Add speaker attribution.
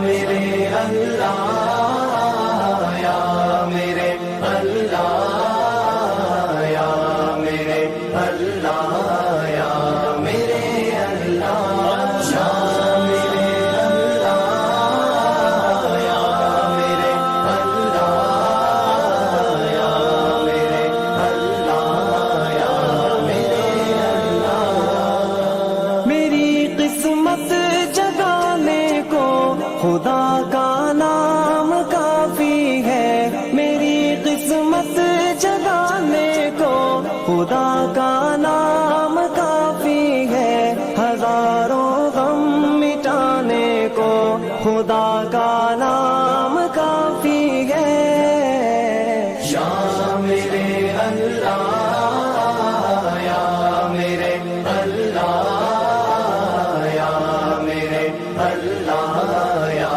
Speaker 1: میرے اللہ یا میرے اللہ یا میرے اللہ یا میرے اللہ یا میرے اللہ یا میرے اللہ یا میرے اللہ یا میرے اللہ
Speaker 2: میری قسمت جگانے کو خدا کا نام کافی ہے، میری قسمت جگانے کو خدا کا نام کافی ہے، ہزاروں غم مٹانے کو خدا کا نام کافی ہے۔
Speaker 1: یا میرے اللہ یا میرے اللہ یا میرے اللہ یا